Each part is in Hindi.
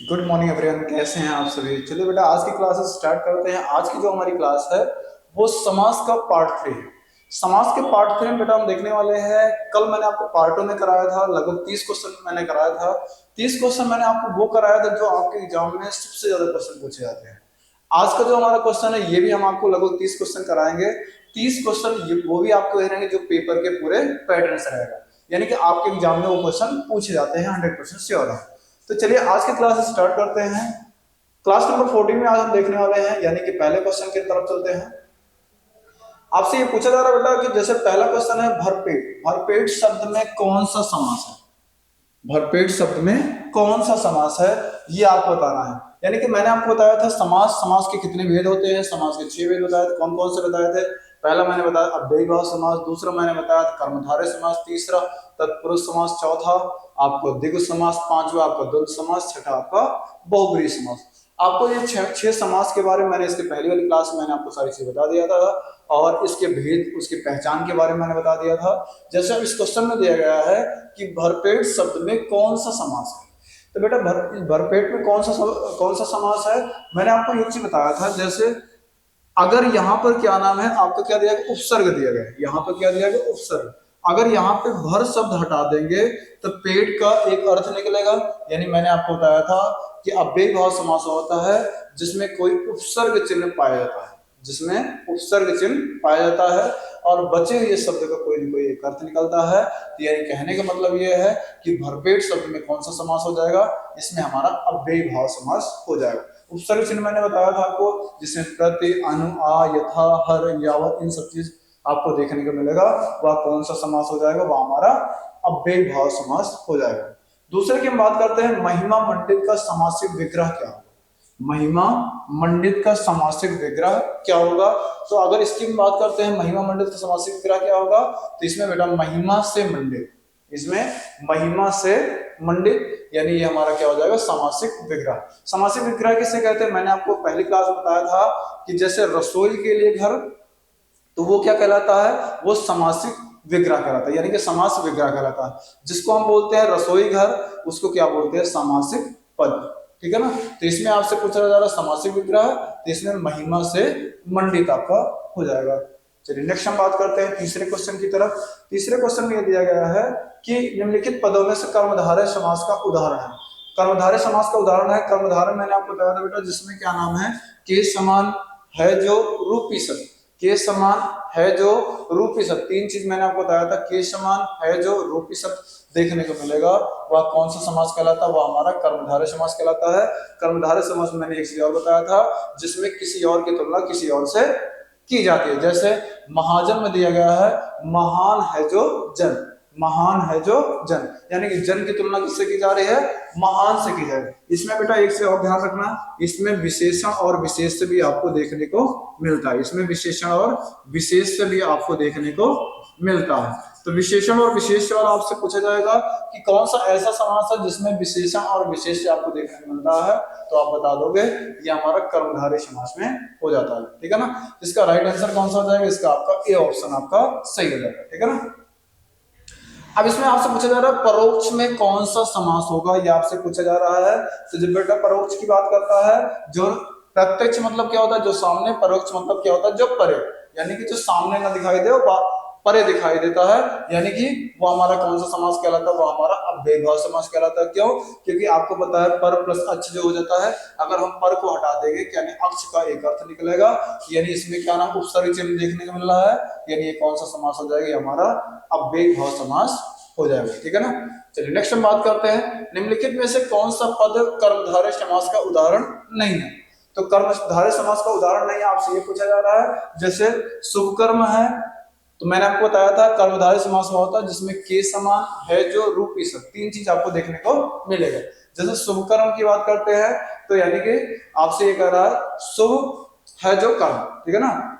गुड मॉर्निंग एवरीवन, कैसे हैं आप सभी। चलिए बेटा, आज की क्लासेस स्टार्ट करते हैं। आज की जो हमारी क्लास है वो समास का पार्ट 3 है। समास के पार्ट 3 में बेटा हम देखने वाले हैं। कल मैंने आपको पार्ट 2 में कराया था, लगभग 30 क्वेश्चन मैंने कराया था। 30 क्वेश्चन मैंने आपको वो कराया था जो आपके एग्जाम में सबसे ज्यादा क्वेश्चन पूछे जाते हैं। आज का जो हमारा क्वेश्चन है ये भी हम आपको लगभग 30 क्वेश्चन कराएंगे। 30 क्वेश्चन वो भी आपको रहेंगे जो पेपर के पूरे पैटर्न से रहेगा, यानी कि आपके एग्जाम में वो क्वेश्चन पूछे जाते हैं, 100% श्योर है। तो चलिए आज की क्लास स्टार्ट करते हैं। क्लास नंबर 14 में आज हम देखने वाले हैं, यानी कि पहले क्वेश्चन की तरफ चलते हैं। आपसे ये पूछा जा रहा है बेटा कि जैसे पहला क्वेश्चन है भरपेट। भरपेट शब्द में कौन सा समास है? भरपेट शब्द में कौन सा समास है ये आपको बताना है। यानी कि मैंने आपको बताया था समास, समास के कितने भेद होते हैं। समास के 6 भेद बताए थे। कौन कौन से बताए थे? पहला मैंने बताया अव्ययीभाव समास, दूसरा मैंने बताया था कर्मधारय समास, तीसरा तत्पुरुष समास, चौथा आपको द्विगु समास, पांचवा आपका द्वंद्व समास, छठा आपका बहुब्रीहि समास। आपको ये छह समास के बारे में मैंने इसके पहली वाली क्लास में मैंने आपको सारी चीज बता दिया था, और इसके भेद, उसकी पहचान के बारे में मैंने बता दिया था। जैसे इस क्वेश्चन में दिया गया है कि भरपेट शब्द में कौन सा समास है, तो बेटा भरपेट में कौन सा समास है, मैंने आपको एक चीज बताया था। जैसे अगर यहाँ पर क्या नाम है आपका, क्या दिया गया? उपसर्ग दिया गया। यहाँ पर क्या दिया गया? उपसर्ग। अगर यहाँ पे भर शब्द हटा देंगे तो पेट का एक अर्थ निकलेगा। यानी मैंने आपको बताया था कि अव्ययीभाव समास होता है जिसमें कोई उपसर्ग चिन्ह पाया जाता है, जिसमें उपसर्ग चिन्ह पाया जाता है और बचे हुए शब्द का कोई न कोई एक अर्थ निकलता है। तो यानी कहने का मतलब यह है कि भरपेट शब्द में कौन सा समास हो जाएगा? इसमें हमारा अव्ययीभाव समास हो जाएगा। उपसर्ग चिन्ह मैंने बताया था आपको, जिसमें प्रति, अनु, आ, यथा, हर, यावत, इन सब चीज आपको देखने को मिलेगा। वह कौन सा समास हो जाएगा? वह हमारा अव्ययीभाव समास हो जाएगा। दूसरे की हम बात करते हैं, महिमा मंडित का समासिक विग्रह क्या होगा? महिमा मंडित का समासिक विग्रह क्या होगा? तो अगर इसकी हम बात करते हैं, महिमा मंडित का समासिक विग्रह क्या होगा, तो इसमें बेटा महिमा से मंडित, इसमें महिमा से मंडित, यानी ये हमारा क्या हो जाएगा? समासिक विग्रह। समासिक विग्रह किसे कहते हैं? मैंने आपको पहली क्लास में बताया था कि जैसे रसोई के लिए घर, तो वो क्या कहलाता है? वो समासिक विग्रह कहलाता है, यानी कि समास विग्रह कहलाता है। जिसको हम बोलते हैं रसोई घर, उसको क्या बोलते हैं? समासिक पद। ठीक है ना? तो इसमें आपसे पूछा जा रहा है समासिक विग्रह, तो इसमें महिमा से मंडित आपका हो जाएगा। चलिए नेक्स्ट हम बात करते हैं तीसरे क्वेश्चन की तरफ। तीसरे क्वेश्चन में यह दिया गया है कि निम्नलिखित पदों में से कर्मधारय समास का उदाहरण है। कर्मधारय समास का उदाहरण है, कर्मधारय मैंने आपको बताया था बेटा, जिसमें क्या नाम है? के समान है जो रूपी शब्द, के समान है जो रूपी शब्द, तीन चीज मैंने आपको बताया था। के समान है जो रूपी शब्द देखने को मिलेगा, वह कौन सा समास कहलाता है? वह हमारा कर्मधारय समास कहलाता है। कर्मधारय समास मैंने एक चीज और बताया था, जिसमें किसी और की तुलना किसी और से की जाती है। जैसे महाजन में दिया गया है, महान है जो जन, महान है जो जन, यानी कि जन की तुलना किससे की जा रही है? महान से की जा रही है। इसमें बेटा एक से और ध्यान रखना, इसमें विशेषण और विशेष से भी आपको देखने को मिलता है। इसमें विशेषण और विशेष से भी आपको देखने को मिलता है। तो विशेषण और विशेष से और आपसे पूछा जाएगा कि कौन सा ऐसा समास है जिसमें विशेषण और विशेष से आपको देखने को मिलता है, तो आप बता दोगे ये हमारा कर्मधारय समास में हो जाता है। ठीक है ना? इसका राइट आंसर कौन सा हो जाएगा? इसका आपका ए ऑप्शन आपका सही हो जाएगा। ठीक है ना? अब इसमें आपसे पूछा जा रहा है परोक्ष में कौन सा समास होगा, ये आपसे पूछा जा रहा है। तो जब बेटा परोक्ष की बात करता है, जो प्रत्यक्ष मतलब क्या होता है? जो सामने। परोक्ष मतलब क्या होता है? जो परे, यानी कि जो सामने ना दिखाई दे वो परे दिखाई देता है, यानी कि वो हमारा कौन सा समास कहलाता है? वो हमारा अव्ययीभाव समास कहलाता है। क्यों? क्योंकि आपको पता है पर प्लस अक्ष जो हो जाता है, अगर हम पर को हटा देंगे यानी अक्ष का एक अर्थ निकलेगा, यानी इसमें क्या नाम? उपसर्ग चिन्ह देखने को मिल रहा है, यानी ये कौन सा समास हो जाएगा? हमारा अव्ययीभाव समास हो जाएगा। ठीक है ना? चलिए नेक्स्ट हम बात करते हैं, निम्नलिखित में से कौन सा पद कर्मधारय समास का उदाहरण नहीं है? तो कर्मधारय समास का उदाहरण नहीं है, आपसे ये पूछा जा रहा है। जैसे शुभ कर्म है, तो मैंने आपको बताया था कर्मधारय समास में होता है जिसमें के समान है जो रूपी शब्द, तीन चीज आपको देखने को मिलेगा। जैसे शुभ कर्म की बात करते हैं, तो यानी कि आपसे ये कह रहा है शुभ है जो कर्म। ठीक है ना?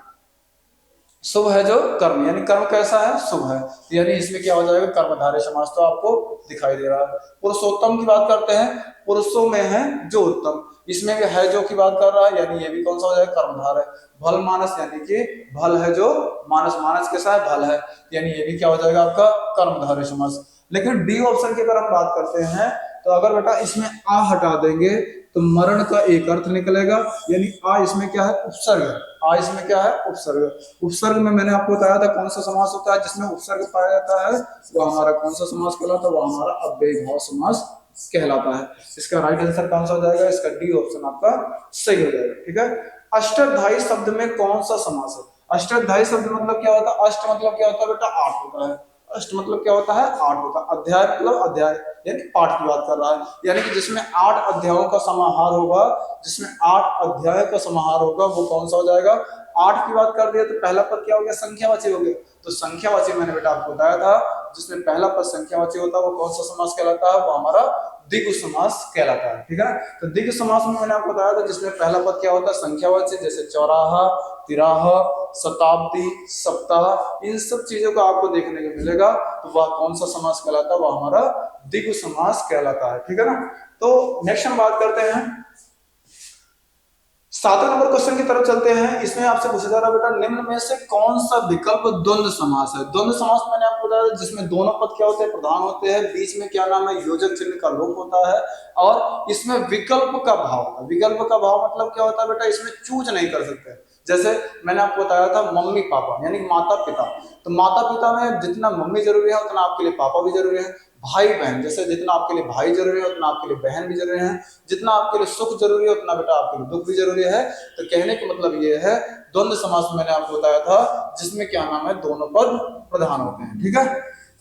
शुभ है जो कर्म, यानी कर्म कैसा है? शुभ है, तो यानी इसमें क्या हो जाएगा? कर्मधारय समास तो आपको दिखाई दे रहा है। पुरुषोत्तम की बात करते हैं, पुरुषों में है जो उत्तम, इसमें भी है जो की बात कर रहा है, यानी ये भी कौन सा हो जाएगा? कर्मधारय। भल मानस, यानी कि भल है जो मानस, मानस कैसा है? भल है, यानी ये भी क्या हो जाएगा? आपका कर्मधारय समास। लेकिन डी ऑप्शन की अगर हम बात करते हैं, तो अगर बेटा इसमें आ हटा देंगे तो मरण का एक अर्थ निकलेगा, यानी आ इसमें क्या है, उपसर्ग। आ इसमें क्या है, उपसर्ग। उपसर्ग में मैंने आपको बताया था कौन सा समास होता है जिसमें उपसर्ग पाया जाता है, वो हमारा कौन सा समास कहलाता है, वो हमारा अव्ययी भाव समास कहलाता है। इसका राइट आंसर कौन सा हो जाएगा, इसका डी ऑप्शन आपका सही हो जाएगा। ठीक है, अष्टाध्यायी शब्द में कौन सा समास है? अष्टाध्यायी शब्द मतलब क्या होता है, अष्ट मतलब क्या होता है बेटा, आठ होता है। अष्ट मतलब क्या होता है, आठ होता है। अध्याय मतलब अध्याय यानी पाठ की बात कर रहा है, यानी कि जिसमें 8 अध्यायों का समाहार होगा, जिसमें 8 अध्याय का समाहार होगा, वो कौन सा हो जाएगा। 8 की बात कर दिया तो पहला पद क्या हो गया, संख्यावाची हो गया। तो संख्यावाची मैंने बेटा आपको बताया था, जिसमें पहला पद संख्यावाची होता है वो कौन सा समास कहलाता है, वो हमारा द्विगु समास कहलाता है। ठीक है, तो द्विगु समास में मैंने आपको बताया था जिसमें पहला पद क्या होता है, संख्यावाची, जैसे चौराहा, तिराहा, शताब्दी, सप्ताह, इन सब चीजों को आपको देखने को मिलेगा। तो वह कौन सा समास कहलाता है, वह हमारा द्विगु समास कहलाता है। ठीक है ना, तो नेक्स्ट हम बात करते हैं 7वें नंबर क्वेश्चन की तरफ चलते हैं। इसमें आपसे पूछा जा रहा है बेटा निम्न में से कौन सा विकल्प द्वंद्व समास है। द्वंद्व समास मैंने आपको बताया जिसमें दोनों पद क्या होते हैं, प्रधान होते हैं, बीच में क्या नाम है, योजक चिन्ह का लोप होता है, और इसमें विकल्प का भाव। विकल्प का भाव मतलब क्या होता है बेटा, इसमें चूज नहीं कर सकते। जैसे मैंने आपको बताया था मम्मी पापा यानी माता पिता, तो माता पिता में जितना मम्मी जरूरी है उतना आपके लिए पापा भी जरूरी है। भाई बहन, जैसे जितना आपके लिए भाई जरूरी है उतना आपके लिए बहन भी जरूरी है। जितना आपके लिए सुख जरूरी है उतना बेटा आपके लिए दुख भी जरूरी है। तो कहने का मतलब ये है द्वंद्व समास मैंने आपको बताया था जिसमें क्या नाम है, दोनों पद प्रधान होते हैं। ठीक है,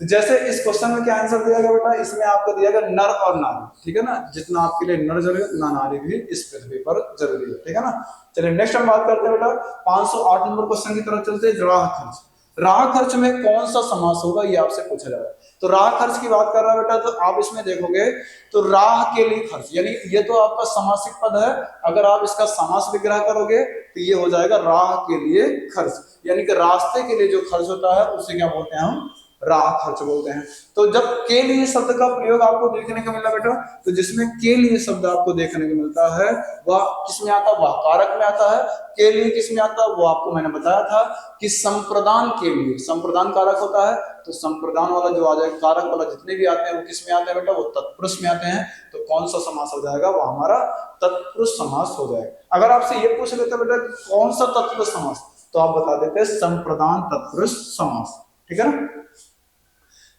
तो जैसे इस क्वेश्चन में क्या आंसर दिया गया बेटा, इसमें आपको दिया गया नर और नारी। ठीक है ना, जितना आपके लिए नर जरूरी है उतना नारी भी इस पृथ्वी पर जरूरी है। ठीक है ना, चलिए नेक्स्ट हम बात करते हैं बेटा 508 नंबर क्वेश्चन की तरफ चलते हैं। राह खर्च। राह खर्च में कौन सा समास होगा, ये आपसे पूछा जा रहा है। तो राह खर्च की बात कर रहा है बेटा, तो आप इसमें देखोगे तो राह के लिए खर्च, यानी ये तो आपका समासिक पद है। अगर आप इसका समास विग्रह करोगे तो ये हो जाएगा राह के लिए खर्च, यानी कि रास्ते के लिए जो खर्च होता है उसे क्या बोलते हैं हम, राह खर्च बोलते हैं। तो जब के लिए शब्द का प्रयोग आपको देखने को मिला बेटा, तो जिसमें के लिए शब्द आपको देखने को मिलता है वह किसमें आता है, वह कारक में आता है। के लिए किसमें आता है, वो आपको मैंने बताया था कि संप्रदान के लिए, संप्रदान कारक होता है। तो संप्रदान वाला जो आ जाएगा, कारक वाला जितने भी आते हैं वो किसमें आते हैं बेटा, वो तत्पुरुष में आते हैं। तो कौन सा समास हो जाएगा, वो हमारा तत्पुरुष समास हो जाएगा। अगर आपसे ये पूछ लेते बेटा कौन सा तत्पुरुष समास, तो आप बता देते संप्रदान तत्पुरुष समास। ठीक है ना,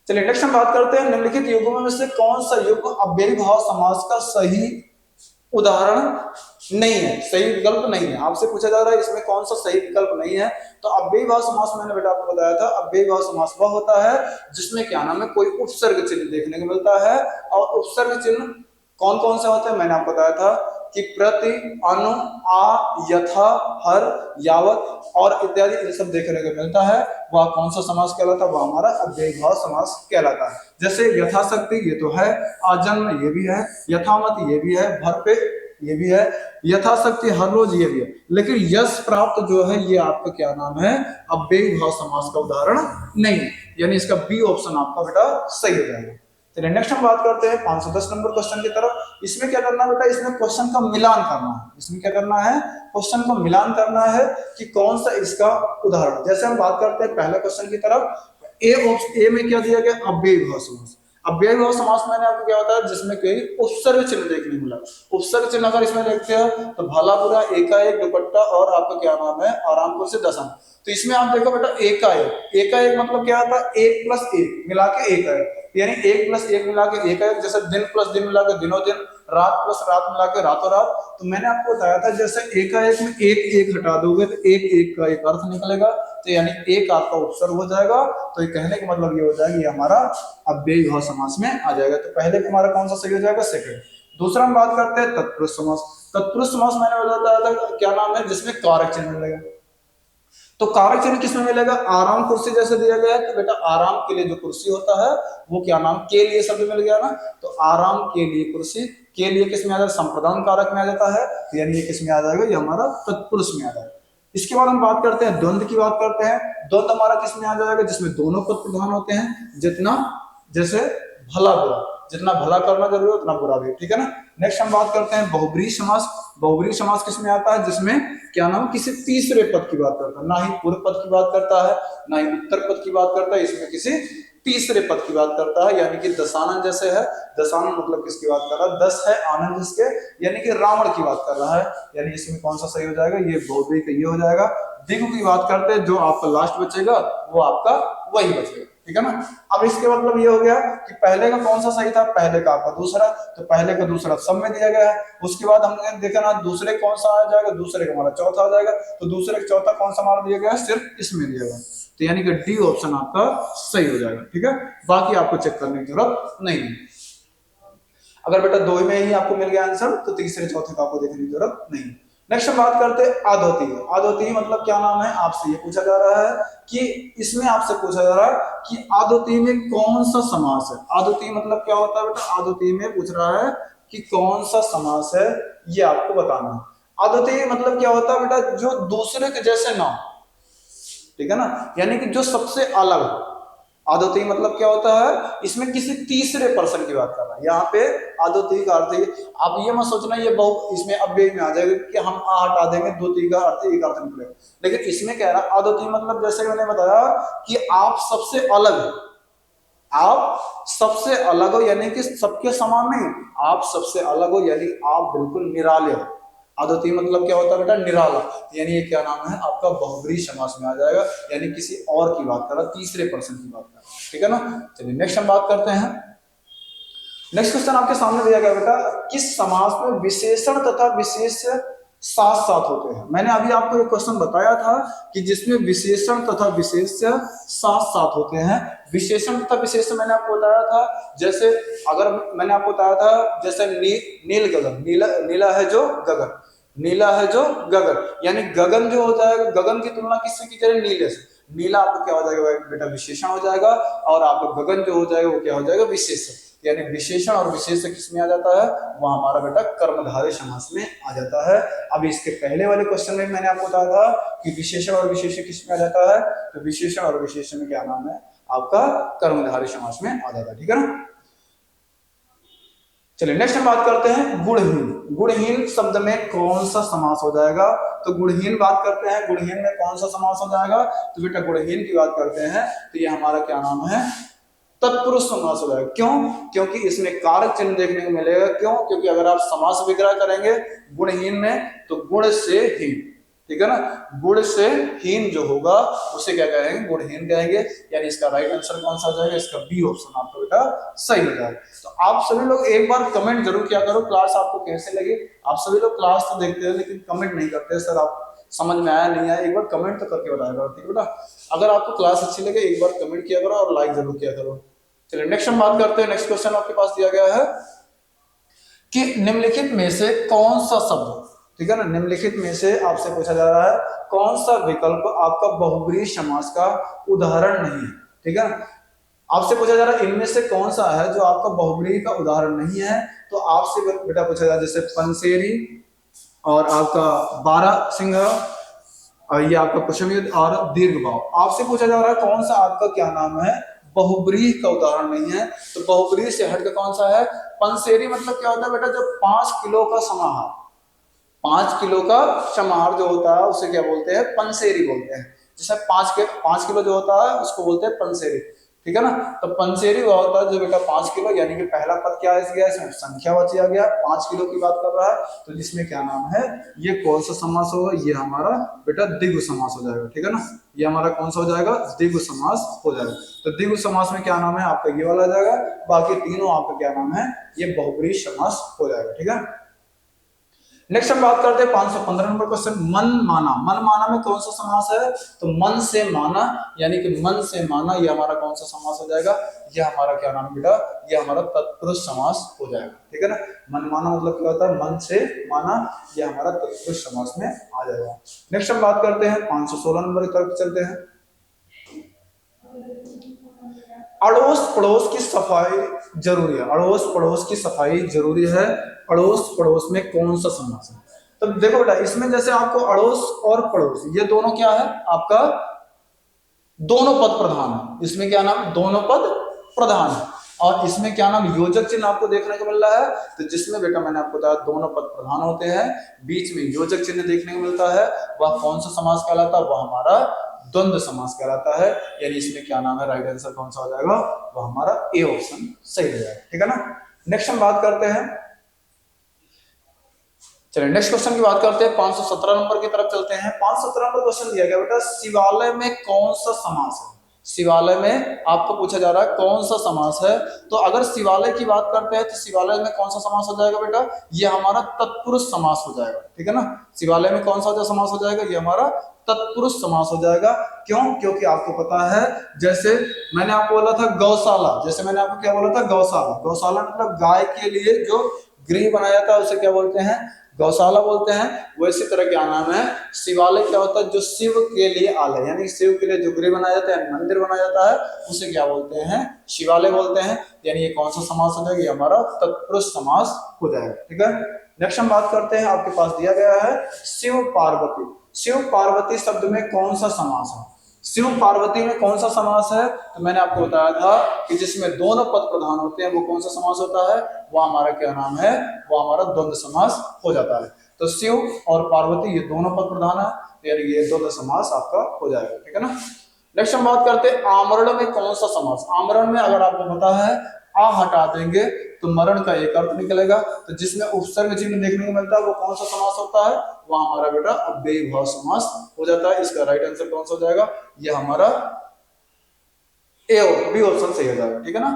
चलिए नेक्स्ट हम बात करते हैं निम्नलिखित युग्मों में से कौन सा युग्म अव्ययी भाव समास का सही उदाहरण नहीं है, सही विकल्प नहीं है। आपसे पूछा जा रहा है इसमें कौन सा सही विकल्प नहीं है, तो अव्ययी भाव समास मैंने बेटा आपको बताया था, अव्ययी भाव समास वह होता है जिसमें क्या नाम है, कोई उपसर्ग चिन्ह देखने को मिलता है। और उपसर्ग चिन्ह कौन कौन से होते हैं मैंने आपको बताया था कि प्रति, अनु, आ, यथा, हर, यावत और इत्यादि ये सब देखने को मिलता है। वह कौन सा समास कहलाता है, वह हमारा अव्ययी भाव समास कहलाता है। जैसे यथाशक्ति ये तो है, आजन्म ये भी है, यथामत ये भी है, भर पे ये भी है, यथाशक्ति हर रोज ये भी है। लेकिन यश प्राप्त जो है ये आपका क्या नाम है, अव्ययी भाव समास का उदाहरण नहीं, यानी इसका बी ऑप्शन आपका बेटा सही हो जाएगा। चलिए नेक्स्ट हम बात करते हैं 510 नंबर क्वेश्चन की तरफ। इसमें क्या करना बेटा, इसमें क्वेश्चन का मिलान करना है। इसमें क्या करना है, क्वेश्चन का मिलान करना है कि कौन सा इसका उदाहरण। जैसे हम बात करते हैं पहले क्वेश्चन की तरफ, ए में क्या दिया गया, अव्ययी भाव समास। अव्ययी भाव समास मैंने आपको क्या होता है, जिसमें कोई उपसर्ग चिन्ह देखने को मिला। उपसर्ग चिन्ह अगर इसमें देखते हो तो भला बुरा, एकाएक, दुपट्टा और आपका क्या नाम है, आरामपुर से दसम। तो इसमें आप देखो बेटा एकाएक, एकाएक मतलब क्या आता है, 1 + 1 मिला के एकाएक, यानी 1 + 1 मिला के एकाएक। जैसे दिन प्लस दिन मिला के दिनों दिन, रात प्लस रात मिला के रातों रात। तो मैंने आपको बताया था जैसे एकाएक में एक एक हटा दोगे तो एक एक का एक अर्थ निकलेगा, तो यानी एक आपका उपसर्ग हो जाएगा। तो ये कहने का मतलब ये हो जाएगा ये हमारा अव्ययी भाव समास में आ जाएगा। तो पहले हमारा कौन सा सही हो जाएगा, सेकंड। दूसरा हम बात करते हैं तत्पुरुष समास। तत्पुरुष समास मैंने बताया था क्या नाम है, जिसमें कारक चिन्ह मिलेगा। तो कारक चिन्ह किसमें मिलेगा, आराम कुर्सी जैसे दिया गया है, तो बेटा आराम के लिए जो कुर्सी होता है वो क्या नाम, के लिए शब्द मिल गया ना। तो आराम के लिए कुर्सी, के लिए किसमें आ जाएगा, संप्रदान कारक में आ जाता है। तो यानी ये किसमें आ जाएगा, ये हमारा तत्पुरुष में आ जाएगा। इसके बाद हम बात करते हैं द्वंद्व की बात करते हैं। द्वंद्व हमारा किसमें आ जाएगा, जिसमें दोनों पद प्रधान होते हैं। जितना, जैसे भला बुरा, जितना भला करना जरूरी है उतना बुरा भी। ठीक है ना। नेक्स्ट हम बात करते हैं बहुब्रीहि समास। बहुब्रीहि समास किसमें आता है, जिसमें क्या नाम, किसी तीसरे पद की बात करता है, ना ही पूर्व पद की बात करता है ना ही उत्तर पद की बात करता है, इसमें किसी तीसरे पद की बात करता है, यानी कि दशानन जैसे है। दशानन मतलब किसकी बात कर रहा है? 10 है आनंद जिसके, यानी कि रावण की बात कर रहा है। यानी इसमें कौन सा सही हो जाएगा? ये बहुब्रीही का ये हो जाएगा। दिगु की बात करते हैं, जो आपका लास्ट बचेगा वो आपका वही बचेगा, ठीक है ना। अब इसके मतलब ये हो गया कि पहले का कौन सा सही था? पहले का आपका दूसरा, तो पहले का दूसरा सब में दिया गया है। उसके बाद हमने देखा ना दूसरे कौन सा आ जाएगा? दूसरे का हमारा चौथा आ जाएगा। तो दूसरे का चौथा कौन सा हमारा दिया गया है? सिर्फ इसमें दिया गया, तो यानी कि डी ऑप्शन आपका सही हो जाएगा, ठीक है। बाकी आपको चेक करने की जरूरत नहीं है। अगर बेटा दो में ही आपको मिल गया आंसर, तो तीसरे चौथे का आपको देखने की जरूरत नहीं। नेक्स्ट हम बात करते हैं आद्योतीय। आद्योतीय मतलब क्या नाम है? आपसे ये पूछा जा रहा है कि इसमें आपसे पूछा जा रहा है कि आद्योतीय में कौन सा समास है। आद्योतीय मतलब क्या होता है बेटा? आद्योतीय में पूछ रहा है कि कौन सा समास है, ये आपको बताना है। आद्योतीय मतलब क्या होता है बेटा? जो दूसरे के जैसे ना, ठीक है ना, यानी कि जो सबसे अलग। आद्योतीय मतलब क्या होता है? इसमें किसी तीसरे पर्सन की बात कर रहा है। यहाँ पे आद्योतीय का अर्थ है, आप ये मत सोचना ये बहु इसमें अव्यय में आ जाएगा कि हम आ हटा देंगे, द्वितीय का अर्थ एक अर्थ निकलेगा। लेकिन इसमें कह रहा है आद्योतीय मतलब जैसे मैंने बताया कि आप सबसे अलग हो, आप सबसे अलग हो, यानी कि सबके समान नहीं, आप सबसे अलग हो, यानी आप बिल्कुल निराले हो। आद्योतीय मतलब क्या होता है बेटा? निराला। यानी ये क्या नाम है आपका? बहुब्रीहि समास में आ जाएगा, यानी किसी और की बात कर रहा है, तीसरे पर्सन की बात कर रहा है, ठीक है ना। चलिए नेक्स्ट हम बात करते हैं। नेक्स्ट क्वेश्चन आपके सामने दिया गया बेटा, किस समास में विशेषण तथा विशेष साथ साथ होते हैं? मैंने अभी आपको एक क्वेश्चन बताया था कि जिसमें विशेषण तथा विशेष साथ साथ होते हैं। विशेषण तथा विशेष मैंने आपको बताया था, जैसे अगर मैंने आपको बताया था जैसे नील गगन, नीला है जो गगन, नीला है जो गगन, यानी गगन जो होता है, गगन की तुलना किससे की जाए? नीले से। नीला आपको क्या हो जाएगा बेटा? विशेषण हो जाएगा, और आपका गगन जो हो जाएगा वो क्या हो जाएगा? विशेषण। यानी विशेषण और विशेष किस में आ जाता है? वो हमारा बेटा कर्मधारय समास में आ जाता है। अब इसके पहले वाले क्वेश्चन में मैंने आपको बताया था कि विशेषण और विशेष किस में आ जाता है, तो विशेषण और विशेषण में क्या नाम है आपका? कर्मधारय समास में आ जाता है, ठीक है ना। चलिए नेक्स्ट हम बात करते हैं गुणहीन। गुणहीन शब्द में कौन सा समास हो जाएगा? तो गुणहीन बात करते हैं, गुणहीन में कौन सा समास हो जाएगा? तो बेटा गुणहीन की बात करते हैं तो ये हमारा क्या नाम है? तत्पुरुष समास हो जाएगा। क्यों? क्योंकि इसमें कारक चिन्ह देखने को मिलेगा। क्यों? क्योंकि अगर आप समास विग्रह करेंगे गुणहीन में, तो गुण से हीन, ठीक है ना, गुण से हीन जो होगा उसे क्या कहेंगे? गुणहीन कहेंगे। यानी इसका राइट आंसर कौन सा हो जाएगा? इसका बी ऑप्शन आपका बेटा सही हो जाएगा। तो आप सभी लोग एक बार कमेंट जरूर किया करो, क्लास आपको कैसे लगी। आप सभी लोग क्लास तो देखते हैं लेकिन कमेंट नहीं करते, सर आप समझ में आया नहीं आया, एक बार कमेंट तो करके बताया करो, ठीक है बेटा। अगर आपको क्लास अच्छी लगे एक बार कमेंट किया करो और लाइक जरूर किया करो। चलिए नेक्स्ट हम बात करते हैं। नेक्स्ट क्वेश्चन आपके पास दिया गया है कि निम्नलिखित में से कौन सा शब्द, ठीक है ना, निम्नलिखित में से आपसे पूछा जा रहा है कौन सा विकल्प आपका बहुब्रीहि समास का उदाहरण नहीं है, ठीक है ना। आपसे पूछा जा रहा है इनमें से कौन सा है जो आपका बहुब्रीहि का उदाहरण नहीं है। तो आपसे बेटा पूछा जा रहा है जैसे पंसेरी और आपका बारह सिंह, और ये आपका पुष्पयुद्ध और दीर्घभाव। आपसे पूछा जा रहा है कौन सा आपका क्या नाम है? बहुब्रीहि का उदाहरण नहीं है। तो बहुब्रीहि से हटकर कौन सा है? पंसेरी मतलब क्या होता है बेटा? जो 5 किलो का समाहार, 5 किलो का समाहार जो होता है उसे क्या बोलते हैं? पंसेरी बोलते हैं। जैसे 5 किलो जो होता है उसको बोलते हैं पंसेरी, ठीक है ना। तो पंसेरी वो होता है जो बेटा 5 किलो, यानी कि पहला पद क्या है गया? इसमें संख्या बचा गया, 5 किलो की बात कर रहा है, तो जिसमें क्या नाम है? ये कौन सा समास होगा? ये हमारा बेटा द्विगु समास हो जाएगा, ठीक है ना। ये हमारा कौन सा हो जाएगा? द्विगु समास हो जाएगा। तो द्विगु समास में क्या नाम है आपका? ये वाला जाएगा। बाकी तीनों आपका क्या नाम है? ये बहुब्रीहि समास हो जाएगा, ठीक है। नेक्स्ट हम बात करते हैं 515 नंबर क्वेश्चन, मन माना। मन माना में कौन सा समास है? तो मन से माना, यानी कि मन से माना, ये हमारा कौन सा समास हो जाएगा? ये हमारा क्या नाम बेटा? ये हमारा तत्पुरुष समास हो जाएगा, ठीक है ना। मन माना मतलब क्या होता है? मन से माना, ये हमारा तत्पुरुष समास में आ जाएगा। नेक्स्ट हम बात करते हैं 516 नंबर की तरफ चलते हैं। अड़ोस पड़ोस की सफाई जरूरी है। अड़ोस पड़ोस की सफाई जरूरी है। अड़ोस पड़ोस में कौन सा समास है? तो देखो बेटा इसमें जैसे आपको अड़ोस और पड़ोस ये दोनों क्या है आपका? दोनों पद प्रधान है। इसमें क्या नाम? दोनों पद प्रधान है। और इसमें क्या नाम? योजक चिन्ह आपको देखने को मिल रहा है। तो जिसमें बेटा मैंने आपको बताया दोनों पद प्रधान होते हैं, बीच में योजक चिन्ह देखने को मिलता है, वह कौन सा समास कहलाता है? वह हमारा द्वंद्व समास कहलाता है। यानी इसमें क्या नाम है, राइट आंसर कौन सा हो जाएगा, वो हमारा ए ऑप्शन सही हो जाएगा। ठीक है ना। नेक्स्ट हम बात करते हैं, चलिए नेक्स्ट क्वेश्चन की बात करते हैं। 517 नंबर की तरफ चलते हैं। 517 नंबर क्वेश्चन दिया गया बेटा, शिवालय में कौन सा समास है। शिवालय में आपको पूछा जा रहा है कौन सा समास है। तो अगर शिवालय की बात करते हैं तो शिवालय में कौन सा समास हो जाएगा बेटा, ये हमारा तत्पुरुष समास हो जाएगा। ठीक है ना। शिवालय में कौन सा समास हो जाएगा, ये हमारा तत्पुरुष समास हो जाएगा। क्यों, क्योंकि आपको पता है, जैसे मैंने आपको बोला था गौशाला, जैसे मैंने आपको क्या बोला था, गौशाला। गौशाला मतलब गाय के लिए जो गृह बनाया जाता है उसे क्या बोलते हैं, गौशाला बोलते हैं। वैसी तरह क्या नाम है, शिवालय क्या होता है, जो शिव के लिए आलय यानी शिव के लिए जो गृह बनाया जाता है, मंदिर बनाया जाता है, उसे क्या बोलते हैं, शिवालय बोलते हैं। यानी ये कौन सा समास हो जाएगा, ये हमारा तत्पुरुष समास हो जाएगा। ठीक है। नेक्स्ट हम बात करते हैं, आपके पास दिया गया है शिव पार्वती। शिव पार्वती शब्द में कौन सा समास है, शिव पार्वती में कौन सा समास है। तो मैंने आपको बताया था कि जिसमें दोनों पद प्रधान होते हैं वो कौन सा समास होता है, वो हमारा क्या नाम है, वो हमारा द्वंद्व समास हो जाता है। तो शिव और पार्वती ये दोनों पद प्रधान है, यानी ये द्वंद्व समास आपका हो जाएगा। ठीक है ना। नेक्स्ट हम बात करते हैं आमरण में कौन सा समास। आमरण में अगर आपको पता है आ हटा देंगे तो मरण का एक अर्थ निकलेगा। तो जिसमें उपसर्ग चिन्ह देखने को मिलता है वो कौन सा समास होता है, वो हमारा बेटा अव्ययी भाव समास हो जाता है। इसका राइट आंसर कौन सा हो जाएगा, ये हमारा ए बी ऑप्शन सही हो जाएगा। ठीक है ना।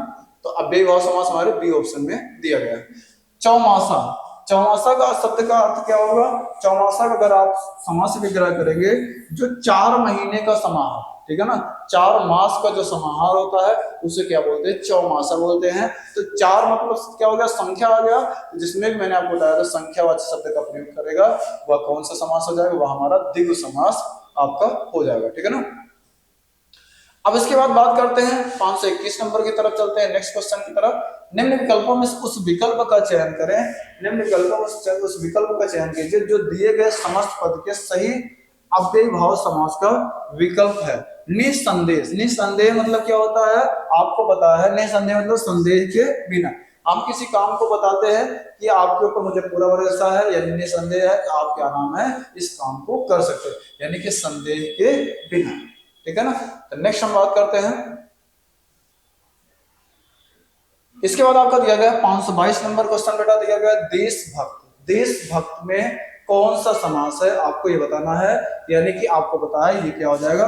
तो अव्ययी भाव समास हमारे बी ऑप्शन में दिया गया है। चौमासा, चौमासा का शब्द का अर्थ क्या होगा। चौमासा का अगर आप समास विग्रह करेंगे, जो 4 महीने का समाहार, ठीक है ना, 4 मास का जो समाहार होता है उसे क्या बोलते हैं, चौमासा बोलते हैं। तो 4 मतलब क्या हो गया, संख्या आ गया। जिसमें भी मैंने आपको बताया था संख्यावाचक शब्द का प्रयोग करेगा वह कौन सा समास हो जाएगा, वह हमारा द्विगु समास आपका हो जाएगा। ठीक है ना। अब इसके बाद बात करते हैं 521 नंबर की तरफ चलते हैं, नेक्स्ट क्वेश्चन की तरफ। निम्न विकल्पों में उस विकल्प का चयन करें, निम्न विकल्पों में उस विकल्प का चयन कीजिए जो दिए गए समस्त पद के सही अव्ययी भाव समास का विकल्प है। निसंदेह, निसंदेह मतलब क्या होता है, आपको पता है, निसंदेह मतलब संदेह के बिना। हम किसी काम को बताते हैं कि आपके ऊपर मुझे पूरा भरोसा है, यानी निसंदेह है कि आप क्या नाम है इस काम को कर सकते हैं, यानी कि संदेह के बिना। ठीक है ना। तो नेक्स्ट हम बात करते हैं, इसके बाद आपका दिया गया 522 नंबर क्वेश्चन बेटा दिया गया देशभक्त। देशभक्त में कौन सा समास है आपको ये बताना है, यानी कि आपको पता है ये क्या हो जाएगा,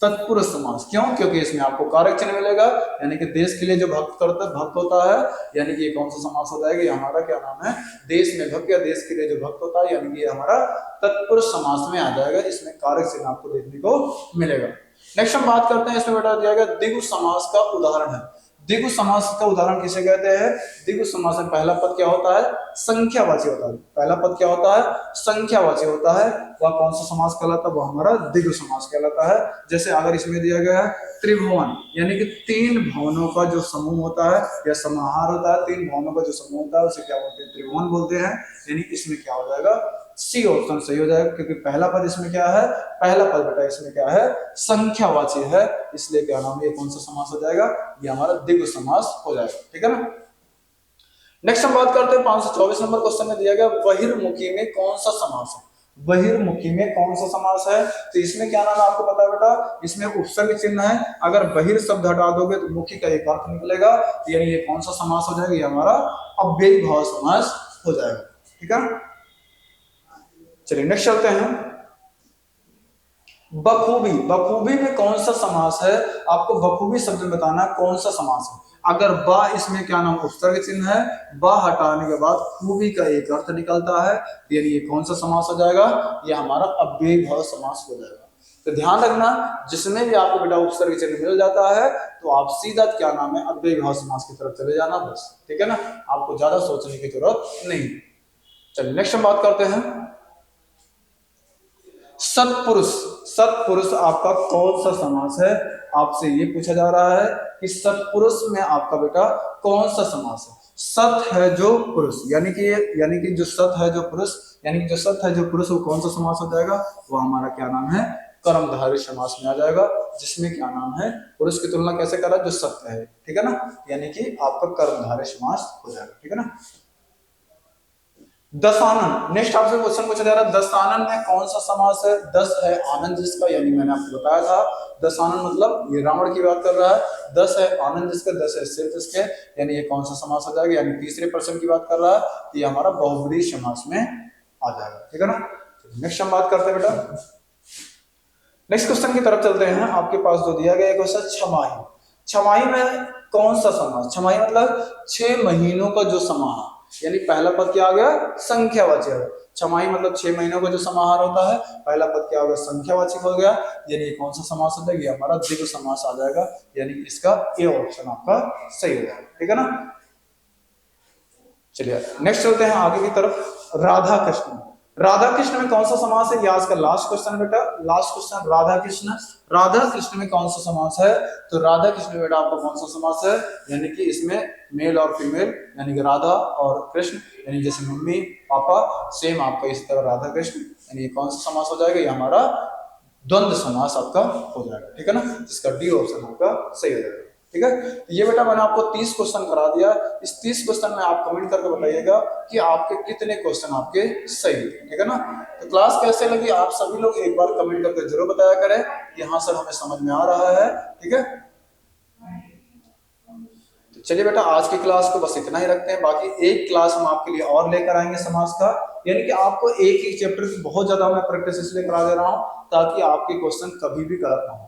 तत्पुरुष समास। क्यों, क्योंकि इसमें आपको कारक चिन्ह मिलेगा, यानी कि देश के लिए जो भक्त होता है, यानी कि ये कौन सा समास हो जाएगा, ये हमारा क्या नाम है, देश में भक्त या देश के लिए जो भक्त होता है, यानी कि ये हमारा तत्पुरुष समास में आ जाएगा। इसमें कारक चिन्ह आपको देखने को मिलेगा। नेक्स्ट हम बात करते हैं, इसमें बेटा दिया गया द्विगु समास का उदाहरण है। द्विगु समास का उदाहरण किसे कहते हैं, द्विगु समास में पहला पद क्या होता है, संख्यावाची होता है। पहला पद क्या होता है, संख्यावाची होता है। वह कौन सा समास कहलाता है, वह हमारा द्विगु समास कहलाता है। जैसे अगर इसमें दिया गया है त्रिभुवन, यानी कि 3 भवनों का जो समूह होता है या समाहार होता है, 3 भवनों का जो समूह होता है उसे क्या बोलते हैं, त्रिभुवन बोलते हैं। यानी इसमें क्या हो जाएगा, सी ऑप्शन सही हो जाएगा, क्योंकि पहला पद इसमें क्या है, पहला पद बेटा इसमें क्या है, संख्यावाची है, इसलिए क्या नाम है, ये कौन सा समास हो जाएगा, ये हमारा द्विगु समास हो जाएगा। ठीक है ना। नेक्स्ट हम बात करते हैं 524 नंबर क्वेश्चन में दिया गया बहिर्मुखी में कौन सा समास है। बहिर्मुखी में कौन सा समास है, तो इसमें क्या नाम है आपको पता है बेटा, इसमें उपसर्ग चिन्ह है। अगर बहिर शब्द हटा दोगे तो मुखी का एक अर्थ निकलेगा, यानी ये कौन सा समास हो जाएगा, ये हमारा अव्ययी भाव समास हो जाएगा। ठीक है। चलिए नेक्स्ट चलते हैं, बखूबी। बखूबी में कौन सा समास है, आपको बखूबी शब्द में बताना कौन सा समास है। अगर बा इसमें क्या नाम उपसर्ग चिन्ह है, बा हटाने के बाद खूबी का एक अर्थ निकलता है, यानी ये कौन सा समास हो जाएगा, ये हमारा अव्ययी भाव समास हो जाएगा। तो ध्यान रखना, जिसमें भी आपको बेटा उपसर्ग चिन्ह मिल जाता है तो आप सीधा क्या नाम है, अव्ययी भाव समास की तरफ चले जाना बस। ठीक है ना, आपको ज्यादा सोचने की जरूरत नहीं। चलिए नेक्स्ट हम बात करते हैं सत्पुरुष। सत्पुरुष आपका कौन सा समास है, आपसे ये पूछा जा रहा है कि सत्पुरुष में आपका बेटा कौन सा समास है। सत है जो पुरुष, यानी कि जो सत है जो पुरुष, यानी कि जो सत है जो पुरुष, वो कौन सा समास हो जाएगा, वो हमारा क्या नाम है, कर्मधारय समास में आ जाएगा। जिसमें क्या नाम है, पुरुष की तुलना कैसे करा, जो सत्य है। ठीक है ना, यानी कि आपका कर्मधारय समास हो जाएगा। ठीक है ना। दशानन, नेक्स्ट आपसे क्वेश्चन पूछा जा रहा है दशानन में कौन सा समास है? दस है आनंद जिसका, यानी मैंने आपको बताया था दशानन मतलब ये रावण की बात कर रहा है, दस है आनंद जिसका, दस है सिर जिसके, यानी ये कौन सा समास हो जाएगा? यानी तीसरे पर्सन की बात कर रहा है, तो ये हमारा बहुब्रीहि समास में आ जाएगा। ठीक है ना। नेक्स्ट हम बात करते हैं बेटा, नेक्स्ट क्वेश्चन की तरफ चलते हैं। आपके पास जो दिया गया क्वेश्चन छमाही, छमाही में कौन सा समास? छमाही मतलब 6 महीनों का जो समाहार, यानी पहला पद क्या आ गया? संख्यावाचक। छमाही मतलब 6 महीनों का जो समाहार होता है, पहला पद क्या हो गया? संख्यावाचक हो गया, यानी ये कौन सा समास हो जाएगा? हमारा द्विगु समास आ जाएगा, यानी इसका ए ऑप्शन आपका सही हो जाएगा। ठीक है ना। चलिए नेक्स्ट चलते हैं आगे की तरफ। राधा कृष्ण, राधा कृष्ण में कौन सा समास है? ये आज का लास्ट क्वेश्चन बेटा, लास्ट क्वेश्चन। राधा कृष्ण, राधा कृष्ण में कौन सा समास है? तो राधा कृष्ण में बेटा आपका कौन सा समास है? यानी कि इसमें मेल और फीमेल, यानी कि राधा और कृष्ण, यानी जैसे मम्मी पापा, सेम आपका इस तरह राधा कृष्ण, यानी ये कौन सा समास हो जाएगा? ये हमारा द्वंद्व समास आपका हो जाएगा। ठीक है ना, जिसका डी ऑप्शन आपका सही हो जाएगा। ठीक है, तो ये बेटा मैंने आपको 30 क्वेश्चन करा दिया। इस 30 क्वेश्चन में आप कमेंट करके बताइएगा कि आपके कितने क्वेश्चन आपके सही थे। ठीक है ना। तो क्लास कैसे लगी आप सभी लोग एक बार कमेंट करके जरूर बताया करें कि हाँ सर हमें समझ में आ रहा है। ठीक है, तो चलिए बेटा आज की क्लास को बस इतना ही रखते हैं। बाकी एक क्लास हम आपके लिए और लेकर आएंगे समाज का, यानी कि आपको एक एक चैप्टर की बहुत ज्यादा मैं प्रैक्टिस इसलिए करा दे रहा हूँ ताकि आपके क्वेश्चन कभी भी गलत ना हो।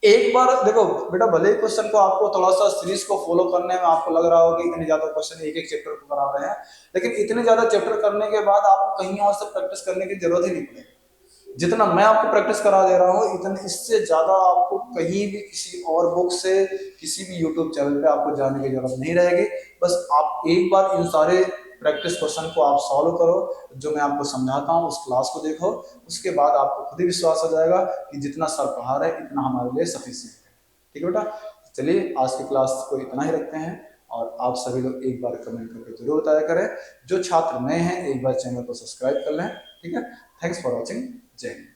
एक बार देखो बेटा, भले क्वेश्चन को आपको थोड़ा सा सीरीज को फॉलो करने में आपको लग रहा होगा कि इतने ज्यादा क्वेश्चन एक एक चैप्टर को करा रहे हैं, लेकिन इतने ज्यादा चैप्टर करने के बाद आपको कहीं और से प्रैक्टिस करने की जरूरत ही नहीं पड़ेगी। जितना मैं आपको प्रैक्टिस करा दे रहा हूँ इतना इससे ज्यादा आपको कहीं भी किसी और बुक से, किसी भी यूट्यूब चैनल पे आपको जाने की जरूरत नहीं रहेगी। बस आप एक बार इन सारे प्रैक्टिस क्वेश्चन को आप सॉल्व करो, जो मैं आपको समझाता हूँ उस क्लास को देखो, उसके बाद आपको खुद ही विश्वास हो जाएगा कि जितना सर पढ़ा रहे इतना हमारे लिए सफिशिएंट है। ठीक है बेटा, चलिए आज की क्लास को इतना ही रखते हैं और आप सभी लोग एक बार कमेंट करके जरूर बताया करें। जो छात्र नए हैं एक बार चैनल को सब्सक्राइब कर लें। ठीक है, थैंक्स फॉर वॉचिंग। जय हिंद।